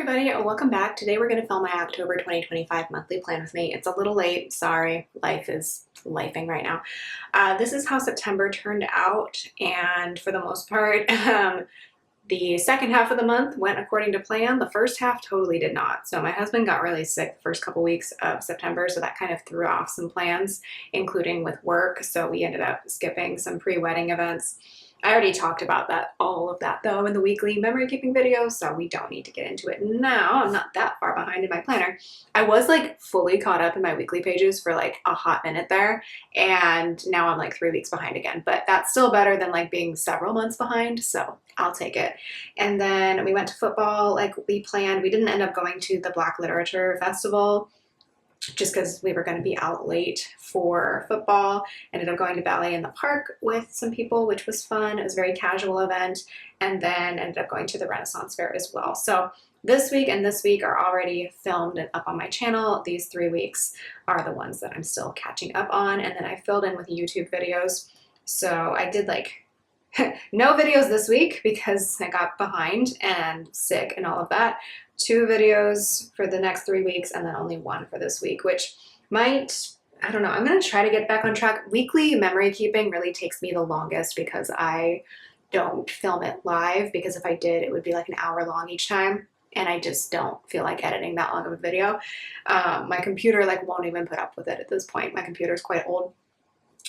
everybody, and welcome back. Today we're going to film my October 2025 monthly plan with me. It's a little late, sorry, life is lifing right now. This is how September turned out, and for the most part, the second half of the month went according to plan. The first half totally did not. So my husband got really sick the first couple weeks of September, so that kind of threw off some plans, including with work. So we ended up skipping some pre-wedding events. I already talked about all of that though in the weekly memory keeping video, so we don't need to get into it now. I'm not that far behind in my planner. I was like fully caught up in my weekly pages for like a hot minute there, and now I'm like 3 weeks behind again, but that's still better than like being several months behind, so I'll take it. And then we went to football like we planned. We didn't end up going to the Black Literature Festival just because we were going to be out late for football. Ended up going to ballet in the park with some people, which was fun. It was a very casual event, and then ended up going to the Renaissance Fair as well. So this week and this week are already filmed and up on my channel. These 3 weeks are the ones that I'm still catching up on, and then I filled in with YouTube videos. So I did like no videos this week because I got behind and sick and all of that. 2 videos for the next 3 weeks, and then only 1 for this week, which might, I don't know, I'm going to try to get back on track. Weekly memory keeping really takes me the longest because I don't film it live, because if I did, it would be like an hour long each time, and I just don't feel like editing that long of a video. My computer like won't even put up with it at this point. My computer is quite old.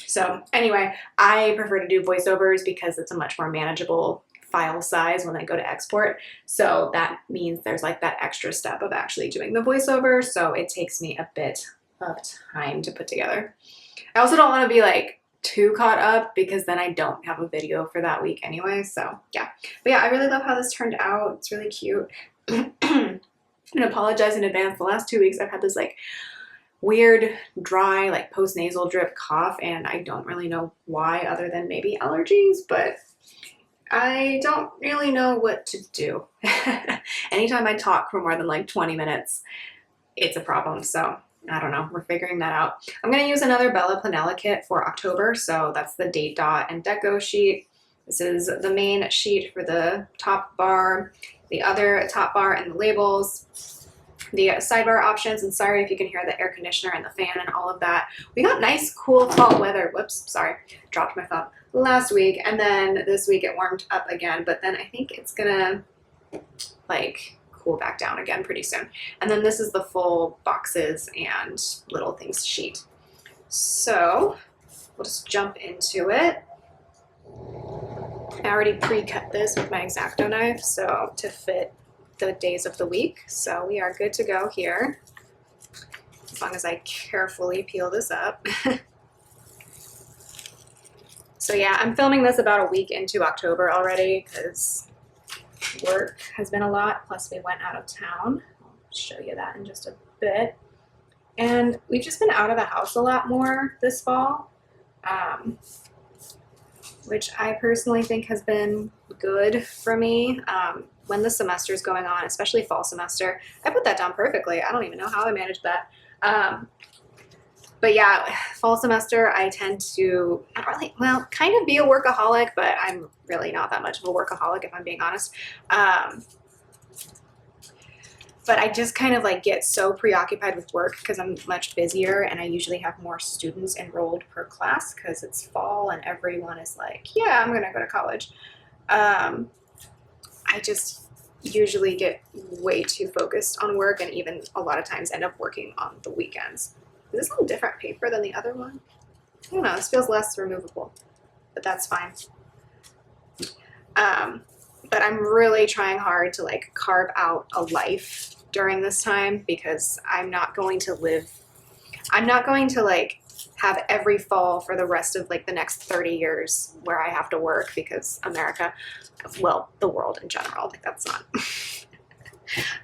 So anyway, I prefer to do voiceovers because it's a much more manageable file size when I go to export. So that means there's like that extra step of actually doing the voiceover. So it takes me a bit of time to put together. I also don't want to be like too caught up because then I don't have a video for that week anyway. So yeah, but yeah, I really love how this turned out. It's really cute. And apologize in advance. The last 2 weeks I've had this like weird, dry, like post-nasal drip cough, and I don't really know why other than maybe allergies, but I don't really know what to do. Anytime I talk for more than like 20 minutes, it's a problem. So I don't know. We're figuring that out. I'm going to use another Bella Planella kit for October. So that's the date dot and deco sheet. This is the main sheet for the top bar, the other top bar and the labels, the sidebar options. And sorry if you can hear the air conditioner and the fan and all of that. We got nice, cool fall weather. Whoops, sorry, dropped my phone. Last week, and then this week it warmed up again, but then I think it's gonna like cool back down again pretty soon. And then this is the full boxes and little things sheet. So we'll just jump into it. I already pre-cut this with my X-Acto knife so to fit the days of the week, so we are good to go here as long as I carefully peel this up. So yeah, I'm filming this about a week into October already because work has been a lot, plus we went out of town. I'll show you that in just a bit. And we've just been out of the house a lot more this fall, which I personally think has been good for me. When the semester is going on, especially fall semester, I put that down perfectly. I don't even know how I managed that. But yeah, fall semester, I tend to not really, well, kind of be a workaholic, but I'm really not that much of a workaholic if I'm being honest. But I just kind of like get so preoccupied with work because I'm much busier, and I usually have more students enrolled per class because it's fall and everyone is like, yeah, I'm gonna go to college. I just usually get way too focused on work, and even a lot of times end up working on the weekends. Is this on different paper than the other one? I don't know, this feels less removable, but that's fine. But I'm really trying hard to like carve out a life during this time, because I'm not going to like have every fall for the rest of like the next 30 years where I have to work, because America, well, the world in general, like that's not,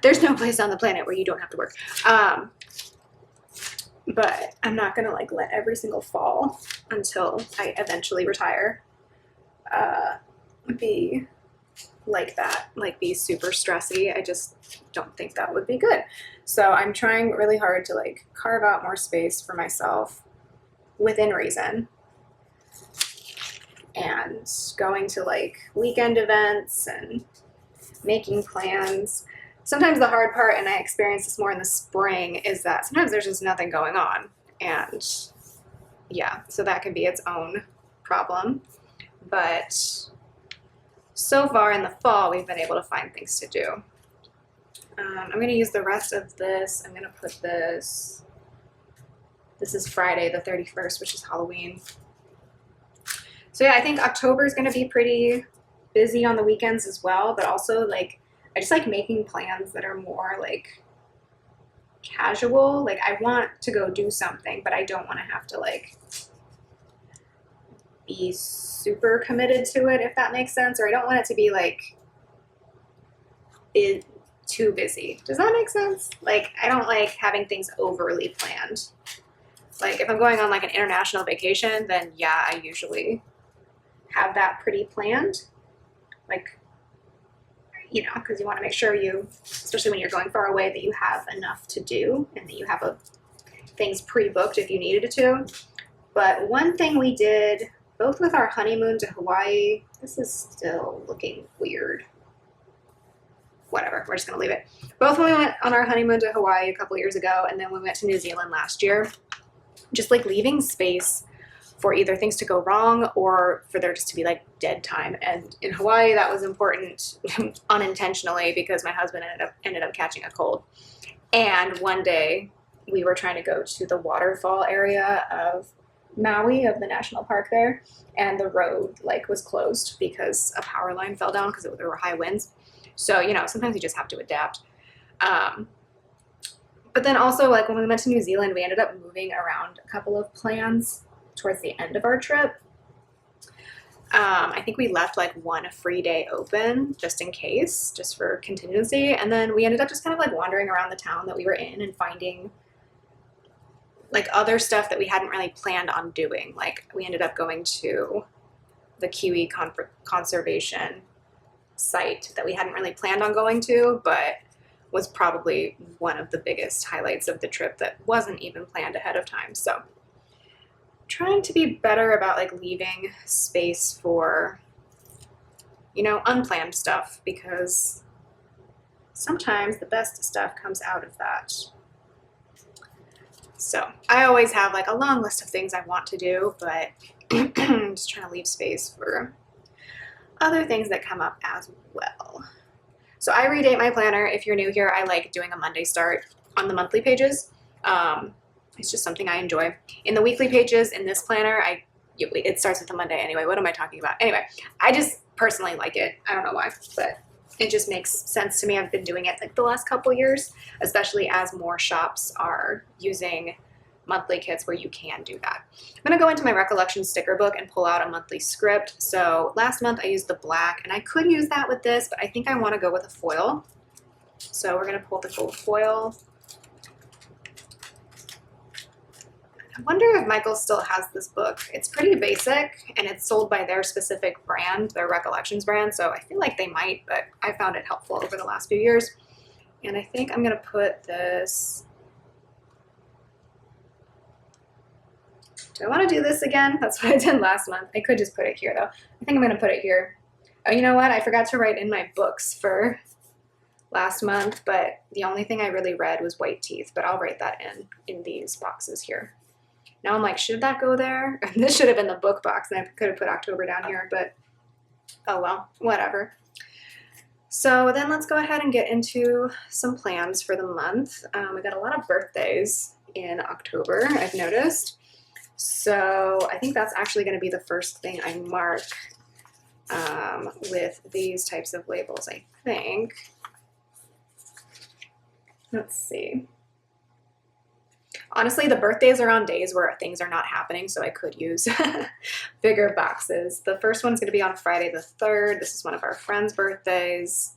there's no place on the planet where you don't have to work. But I'm not gonna like let every single fall until I eventually retire be like that, like be super stressy. I just don't think that would be good. So I'm trying really hard to like carve out more space for myself within reason, and going to like weekend events and making plans. sometimes the hard part, and I experience this more in the spring, is that sometimes there's just nothing going on. And yeah, so that can be its own problem. But so far in the fall, we've been able to find things to do. I'm going to use the rest of this. I'm going to put this is Friday the 31st, which is Halloween. So yeah, I think October is going to be pretty busy on the weekends as well, but also like I just like making plans that are more like casual. Like I want to go do something, but I don't want to have to like be super committed to it, if that makes sense. Or I don't want it to be like too busy. Does that make sense? Like I don't like having things overly planned. Like if I'm going on like an international vacation, then yeah, I usually have that pretty planned. Like, you know, because you want to make sure you, especially when you're going far away, that you have enough to do and that you have things pre-booked if you needed to. But one thing we did, both with our honeymoon to Hawaii, this is still looking weird. Whatever, we're just going to leave it. Both when we went on our honeymoon to Hawaii a couple years ago, and then we went to New Zealand last year, just like leaving space for either things to go wrong or for there just to be like dead time. And in Hawaii, that was important unintentionally because my husband ended up catching a cold. And one day we were trying to go to the waterfall area of Maui, of the national park there, and the road like was closed because a power line fell down because there were high winds. So, you know, sometimes you just have to adapt. But then also, like when we went to New Zealand, we ended up moving around a couple of plans towards the end of our trip. I think we left like one free day open just in case, just for contingency. And then we ended up just kind of like wandering around the town that we were in and finding like other stuff that we hadn't really planned on doing. Like we ended up going to the kiwi conservation site that we hadn't really planned on going to, but was probably one of the biggest highlights of the trip that wasn't even planned ahead of time. So trying to be better about like leaving space for, you know, unplanned stuff, because sometimes the best stuff comes out of that. So I always have like a long list of things I want to do, but I'm just trying to leave space for other things that come up as well. So I redate my planner. If you're new here, I like doing a Monday start on the monthly pages. It's just something I enjoy. In the weekly pages in this planner, it starts with a Monday anyway. What am I talking about? Anyway, I just personally like it. I don't know why, but it just makes sense to me. I've been doing it like the last couple years, especially as more shops are using monthly kits where you can do that. I'm going to go into my recollection sticker book and pull out a monthly script. So last month I used the black, and I could use that with this, but I think I want to go with a foil. So we're going to pull the gold foil. I wonder if Michael still has this book. It's pretty basic, and it's sold by their specific brand, their Recollections brand, so I feel like they might, but I found it helpful over the last few years. And I think I'm going to put this... Do I want to do this again? That's what I did last month. I could just put it here, though. I think I'm going to put it here. Oh, you know what? I forgot to write in my books for last month, but the only thing I really read was White Teeth, but I'll write that in these boxes here. Now I'm like, should that go there? This should have been the book box, and I could have put October down here, but oh well, whatever. So then let's go ahead and get into some plans for the month. We got a lot of birthdays in October, I've noticed. So I think that's actually going to be the first thing I mark with these types of labels, I think. Let's see. Honestly, the birthdays are on days where things are not happening, so I could use bigger boxes. The first one's going to be on Friday the 3rd. This is one of our friends' birthdays.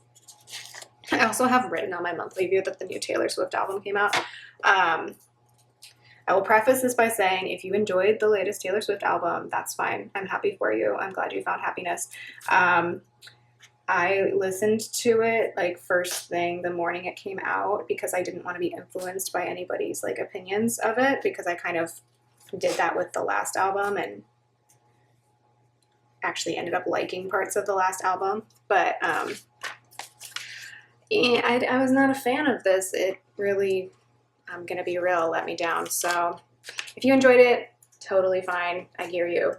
I also have written on my monthly view that the new Taylor Swift album came out. I will preface this by saying if you enjoyed the latest Taylor Swift album, that's fine. I'm happy for you. I'm glad you found happiness. I listened to it like first thing the morning it came out because I didn't want to be influenced by anybody's like opinions of it, because I kind of did that with the last album and actually ended up liking parts of the last album. But Yeah, I was not a fan of this. It really, I'm gonna be real, let me down. So if you enjoyed it, totally fine. I hear you.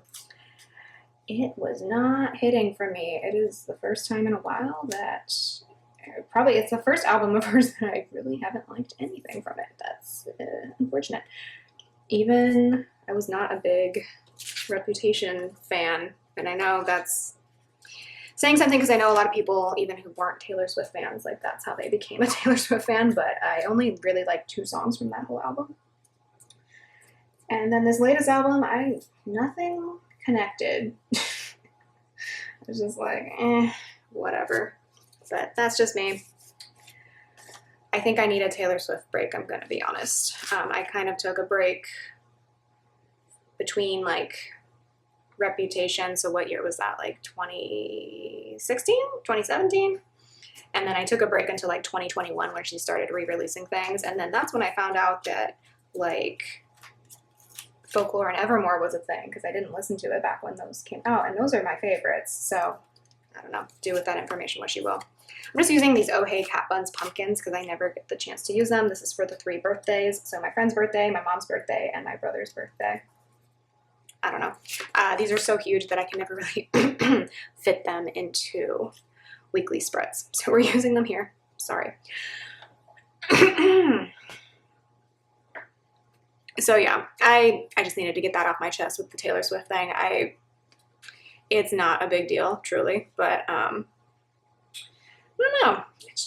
It was not hitting for me. It is the first time in a while that probably it's the first album of hers that I really haven't liked anything from it. That's unfortunate. Even I was not a big Reputation fan, and I know that's saying something because I know a lot of people, even who weren't Taylor Swift fans, like that's how they became a Taylor Swift fan, but I only really liked 2 songs from that whole album. And then this latest album, nothing connected. I was just like, whatever. But that's just me. I think I need a Taylor Swift break, I'm gonna be honest. I kind of took a break between like Reputation, so what year was that, like 2016, 2017? And then I took a break until like 2021 when she started re-releasing things, and then that's when I found out that like Folklore and Evermore was a thing, because I didn't listen to it back when those came out, and those are my favorites. So I don't know, do with that information what you will. I'm just using these Oh Hey Cat Buns pumpkins because I never get the chance to use them. This is for the 3 birthdays, so my friend's birthday, my mom's birthday, and my brother's birthday. I don't know. These are so huge that I can never really fit them into weekly spreads. So we're using them here. Sorry. So yeah, I just needed to get that off my chest with the Taylor Swift thing. It's not a big deal, truly, but I don't know. It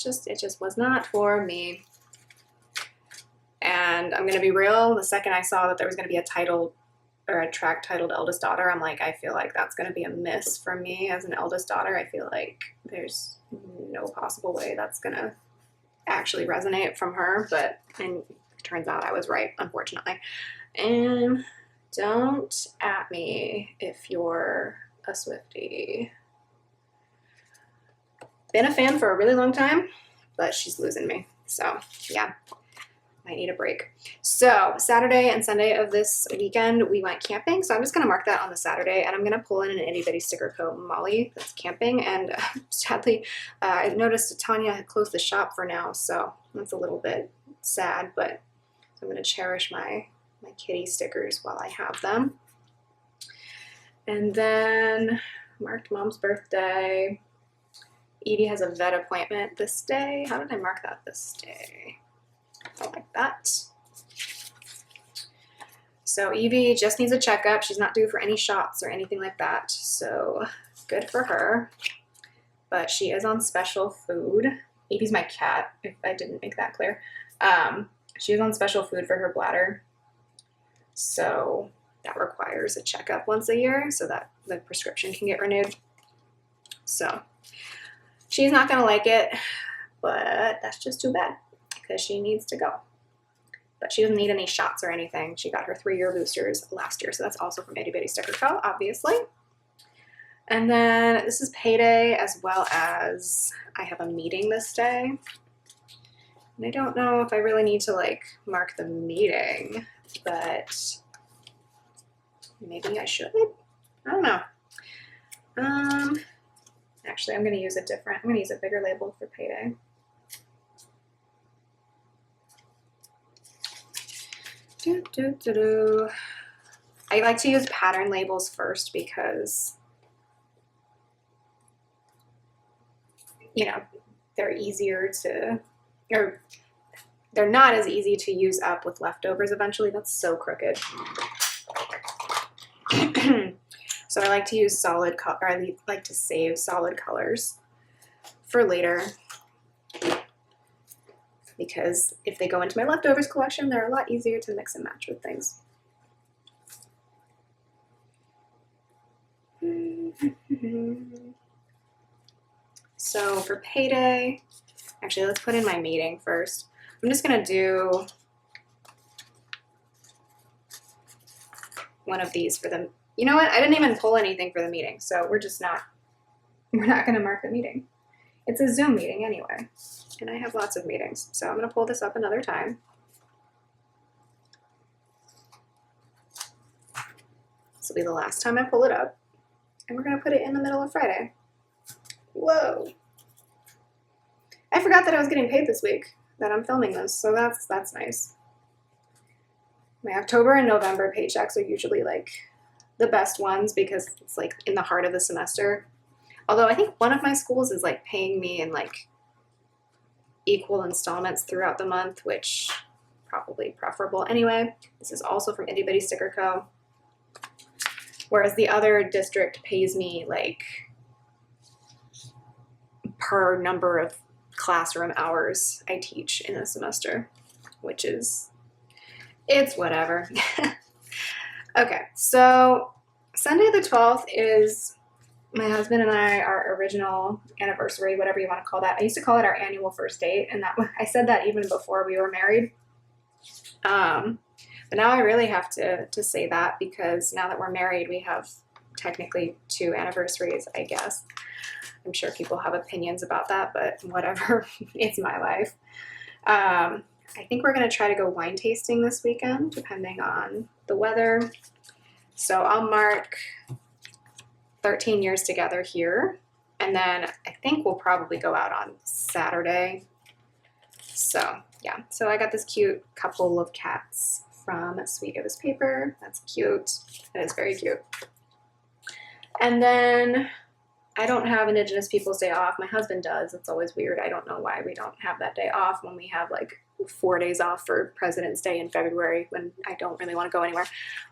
just was not for me. And I'm gonna be real. The second I saw that there was gonna be a track titled Eldest Daughter, I'm like, I feel like that's going to be a miss for me as an eldest daughter. I feel like there's no possible way that's going to actually resonate from her, and it turns out I was right, unfortunately. And don't at me if you're a Swiftie. Been a fan for a really long time, but she's losing me. So yeah. I need a break. So Saturday and Sunday of this weekend, we went camping. So I'm just going to mark that on the Saturday, and I'm going to pull in an itty bitty sticker code Molly that's camping. And sadly, I noticed Tanya had closed the shop for now, so that's a little bit sad. But I'm going to cherish my kitty stickers while I have them. And then marked Mom's birthday. Evie has a vet appointment this day. How did I mark that this day? Like that. So Evie just needs a checkup. She's not due for any shots or anything like that, so good for her. But she is on special food. Evie's my cat, if I didn't make that clear. She is on special food for her bladder, so that requires a checkup once a year so that the prescription can get renewed. So she's not gonna like it, but that's just too bad, because she needs to go. But she doesn't need any shots or anything. She got her 3-year boosters last year, so that's also from Itty Bitty Sticker Co., obviously. And then this is payday, as well as I have a meeting this day. And I don't know if I really need to like mark the meeting, but maybe I should. I don't know. Actually, I'm gonna use a bigger label for payday. I like to use pattern labels first because, you know, they're easier to, or they're not as easy to use up with leftovers eventually. That's so crooked. So I like to use solid color, or I like to save solid colors for later, because if they go into my leftovers collection, they're a lot easier to mix and match with things. So for payday, actually let's put in my meeting first. I'm just gonna do one of these for them. You know what? I didn't even pull anything for the meeting, so we're not gonna mark the meeting. It's a Zoom meeting anyway, and I have lots of meetings, so I'm gonna pull this up another time. This will be the last time I pull it up, and we're gonna put it in the middle of Friday. Whoa. I forgot that I was getting paid this week that I'm filming this, so that's nice. My October and November paychecks are usually like the best ones because it's like in the heart of the semester. Although I think one of my schools is like paying me in like equal installments throughout the month, which probably preferable anyway. This is also from Itty Bitty Sticker Co. Whereas the other district pays me like per number of classroom hours I teach in a semester, which is, it's whatever. Okay, so Sunday the 12th is my husband and I, our original anniversary, whatever you want to call that. I used to call it our annual first date, and that I said that even before we were married. But now I really have to say that because now that we're married, we have technically 2 anniversaries, I guess. I'm sure people have opinions about that, but whatever. It's my life. I think we're going to try to go wine tasting this weekend, depending on the weather. So I'll mark 13 years together here. And then I think we'll probably go out on Saturday. So yeah, so I got this cute couple of cats from Sweet It Was Paper. That's cute. That is very cute. And then I don't have Indigenous Peoples Day off. My husband does. It's always weird. I don't know why we don't have that day off when we have like 4 days off for President's Day in February when I don't really want to go anywhere.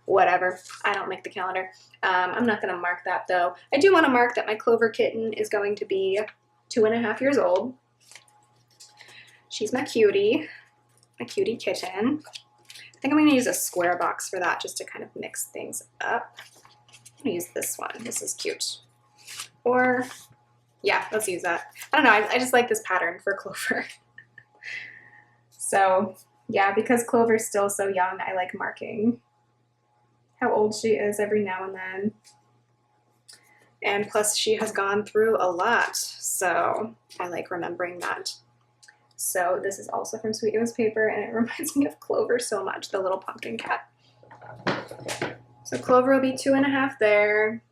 Whatever. I don't make the calendar. I'm not going to mark that though. I do want to mark that my Clover kitten is going to be 2.5 years old. She's my cutie kitten. I think I'm going to use a square box for that just to kind of mix things up. I'm going to use this one. This is cute. Or, yeah, let's use that. I don't know. I just like this pattern for Clover. So, yeah, because Clover's still so young, I like marking how old she is every now and then. And plus, she has gone through a lot, so I like remembering that. So this is also from Sweet It Was Paper, and it reminds me of Clover so much, the little pumpkin cat. So Clover will be 2.5 there.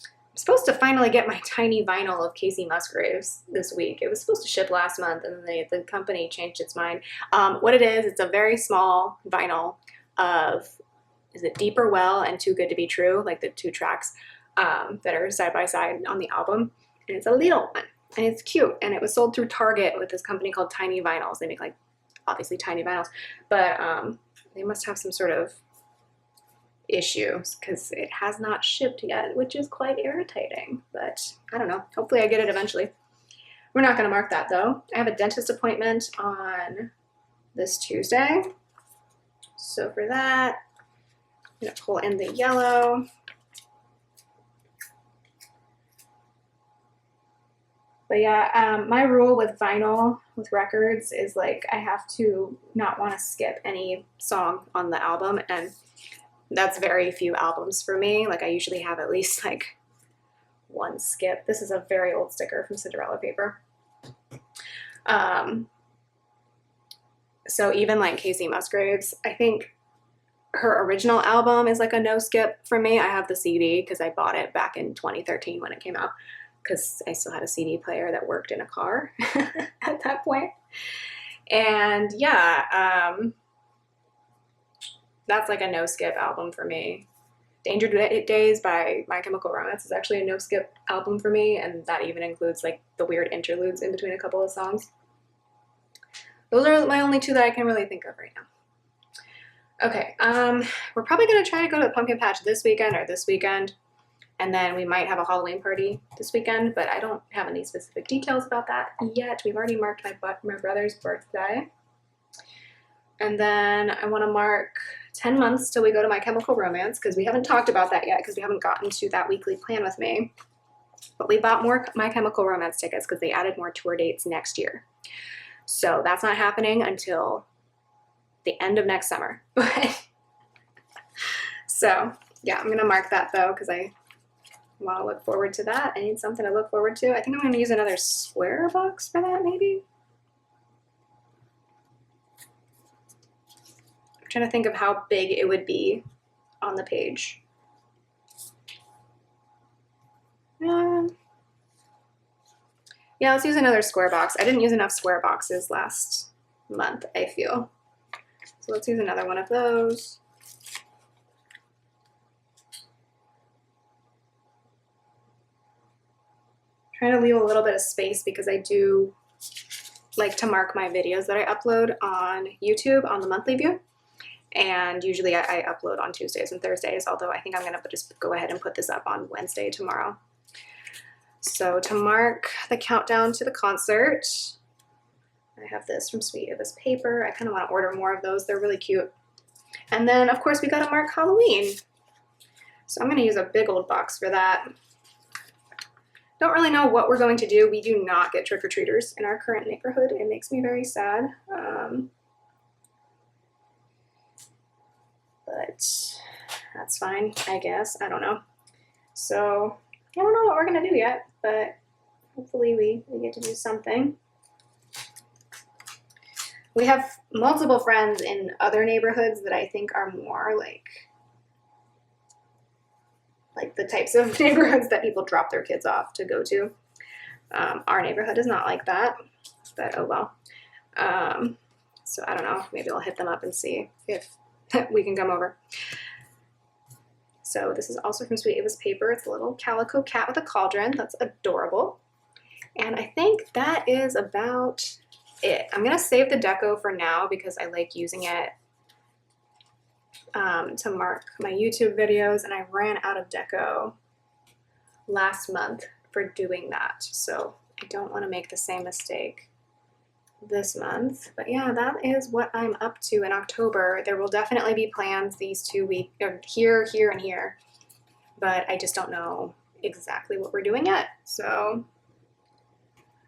I'm supposed to finally get my tiny vinyl of Casey Musgraves this week. It was supposed to ship last month, and then the company changed its mind. What it is, it's a very small vinyl of, is it Deeper Well and Too Good to Be True, like the 2 tracks that are side by side on the album. And it's a little one, and it's cute. And it was sold through Target with this company called Tiny Vinyls. They make like, obviously tiny vinyls, but they must have some sort of issues because it has not shipped yet, which is quite irritating, but I don't know. Hopefully I get it eventually. We're not going to mark that though. I have a dentist appointment on this Tuesday. So for that, I'm going to pull in the yellow. But yeah, my rule with vinyl, with records, is like I have to not want to skip any song on the album, and that's very few albums for me. Like I usually have at least like 1 skip. This is a very old sticker from Cinderella paper. So even like Casey Musgraves, I think her original album is like a no skip for me. I have the CD because I bought it back in 2013 when it came out, because I still had a CD player that worked in a car at that point. And yeah, that's like a no skip album for me. Danger Days by My Chemical Romance is actually a no skip album for me, and that even includes like the weird interludes in between a couple of songs. Those are my only 2 that I can really think of right now. Okay, we're probably gonna try to go to the pumpkin patch this weekend or this weekend, and then we might have a Halloween party this weekend, but I don't have any specific details about that yet. We've already marked my brother's birthday. And then I want to mark 10 months till we go to My Chemical Romance, because we haven't talked about that yet because we haven't gotten to that weekly plan with me. But we bought more My Chemical Romance tickets because they added more tour dates next year. So that's not happening until the end of next summer. So yeah, I'm going to mark that though because I want to look forward to that. I need something to look forward to. I think I'm going to use another square box for that maybe. Trying to think of how big it would be on the page. Yeah, Yeah, let's use another square box. I didn't use enough square boxes last month, I feel. So let's use another one of those. Trying to leave a little bit of space because I do like to mark my videos that I upload on YouTube on the monthly view. And usually I upload on Tuesdays and Thursdays, although I think I'm gonna just go ahead and put this up on Wednesday tomorrow. So to mark the countdown to the concert, I have this from Sweet Eva's paper. I kind of want to order more of those. They're really cute. And then of course we got to mark Halloween. So I'm going to use a big old box for that. Don't really know what we're going to do. We do not get trick-or-treaters in our current neighborhood. It makes me very sad. But that's fine, I guess. I don't know. So I don't know what we're going to do yet, but hopefully we get to do something. We have multiple friends in other neighborhoods that I think are more like the types of neighborhoods that people drop their kids off to go to. Our neighborhood is not like that, but oh well. So I don't know, maybe I'll hit them up and see if we can come over. So this is also from Sweet Eva's paper. It's a little calico cat with a cauldron. That's adorable. And I think that is about it. I'm gonna save the deco for now because I like using it to mark my YouTube videos, and I ran out of deco last month for doing that. So I don't want to make the same mistake this month. But yeah, that is what I'm up to in October. There will definitely be plans these 2 weeks, here, and here, but I just don't know exactly what we're doing yet. So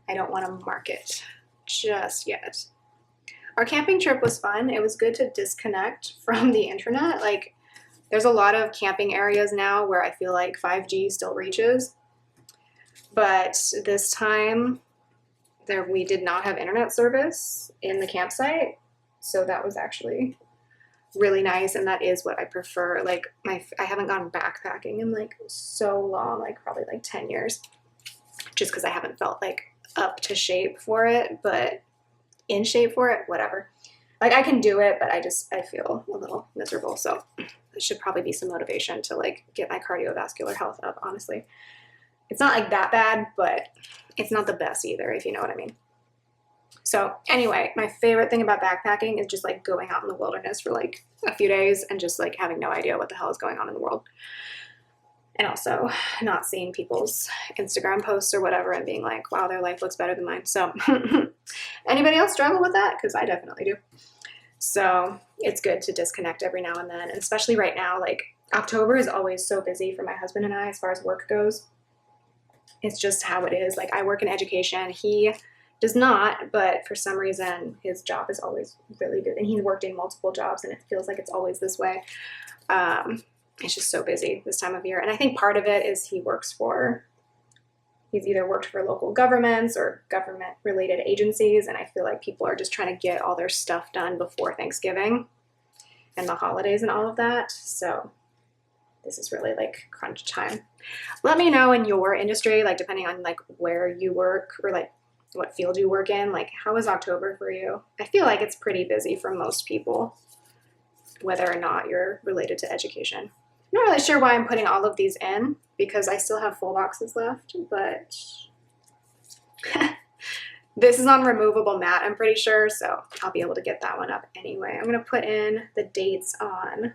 I don't want to mark it just yet. Our camping trip was fun. It was good to disconnect from the internet. Like, there's a lot of camping areas now where I feel like 5G still reaches. But this time, we did not have internet service in the campsite. So that was actually really nice. And that is what I prefer. Like, I haven't gone backpacking in like so long, like probably like 10 years. Just because I haven't felt like up to shape for it, but in shape for it, whatever. Like, I can do it, but I feel a little miserable. So it should probably be some motivation to like get my cardiovascular health up, honestly. It's not like that bad, but it's not the best either, if you know what I mean. So anyway, my favorite thing about backpacking is just like going out in the wilderness for like a few days and just like having no idea what the hell is going on in the world. And also not seeing people's Instagram posts or whatever and being like, wow, their life looks better than mine. So anybody else struggle with that? Because I definitely do. So it's good to disconnect every now and then. And especially right now, like October is always so busy for my husband and I as far as work goes. It's just how it is. Like, I work in education. He does not, but for some reason his job is always really good. And he's worked in multiple jobs and it feels like it's always this way. It's just so busy this time of year. And I think part of it is he's either worked for local governments or government related agencies. And I feel like people are just trying to get all their stuff done before Thanksgiving and the holidays and all of that. So this is really like crunch time. Let me know in your industry, like depending on like where you work or like what field you work in, like how is October for you? I feel like it's pretty busy for most people, whether or not you're related to education. I'm not really sure why I'm putting all of these in because I still have full boxes left, but this is on removable mat, I'm pretty sure, so I'll be able to get that one up anyway. I'm going to put in the dates on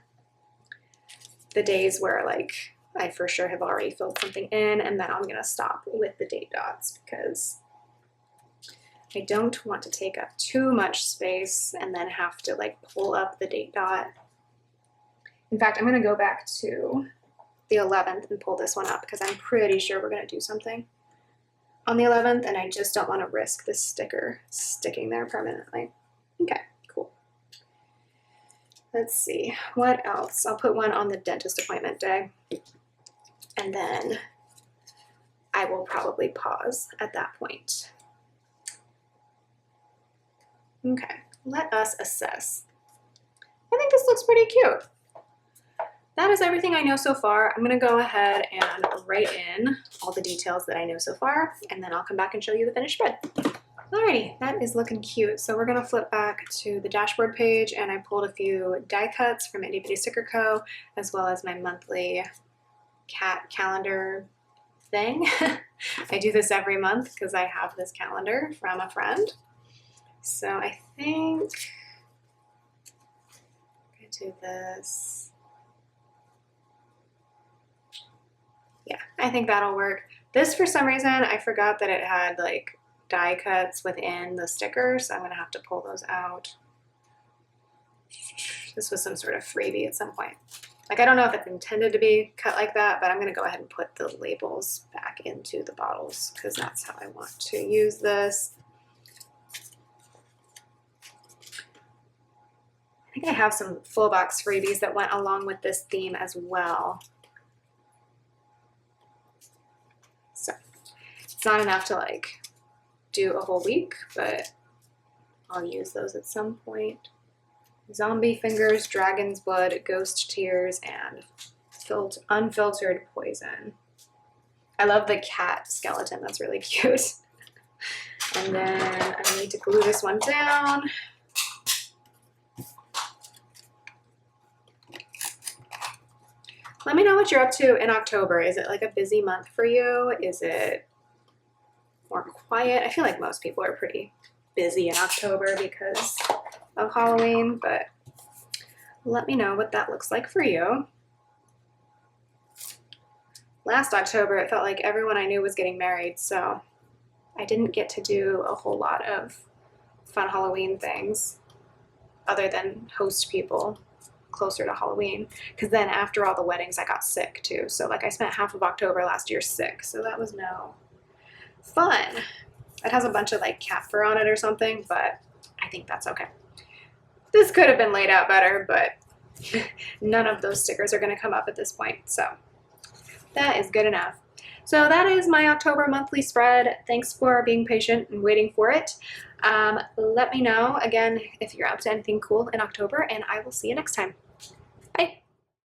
the days where like I for sure have already filled something in, and then I'm going to stop with the date dots because I don't want to take up too much space and then have to like pull up the date dot. In fact, I'm going to go back to the 11th and pull this one up because I'm pretty sure we're going to do something on the 11th, and I just don't want to risk this sticker sticking there permanently. Okay, cool. Let's see, what else? I'll put one on the dentist appointment day, and then I will probably pause at that point. Okay, let us assess. I think this looks pretty cute. that is everything I know so far. I'm gonna go ahead and write in all the details that I know so far, and then I'll come back and show you the finished spread. Alrighty, that is looking cute. So we're gonna flip back to the dashboard page, and I pulled a few die cuts from Itty Bitty Sticker Co, as well as my monthly cat calendar thing. I do this every month because I have this calendar from a friend. So I think I'm gonna do this. Yeah, I think that'll work. This, for some reason, I forgot that it had like die cuts within the sticker, so I'm gonna have to pull those out. This was some sort of freebie at some point. Like, I don't know if it's intended to be cut like that, but I'm gonna go ahead and put the labels back into the bottles because that's how I want to use this. I think I have some full box freebies that went along with this theme as well. So it's not enough to like do a whole week, but I'll use those at some point. Zombie fingers, dragon's blood, ghost tears, and unfiltered poison. I love the cat skeleton. That's really cute. And then I need to glue this one down. Let me know what you're up to in October. Is it like a busy month for you? Is it more quiet? I feel like most people are pretty busy in October because of Halloween, but let me know what that looks like for you. Last October, it felt like everyone I knew was getting married, so I didn't get to do a whole lot of fun Halloween things other than host people closer to Halloween, because then after all the weddings I got sick too, so like I spent half of October last year sick, so that was no fun. It has a bunch of like cat fur on it or something, but I think that's okay. This could have been laid out better, but none of those stickers are going to come up at this point, so that is good enough. So that is my October monthly spread. Thanks for being patient and waiting for it. Let me know, again, if you're up to anything cool in October, and I will see you next time. Bye.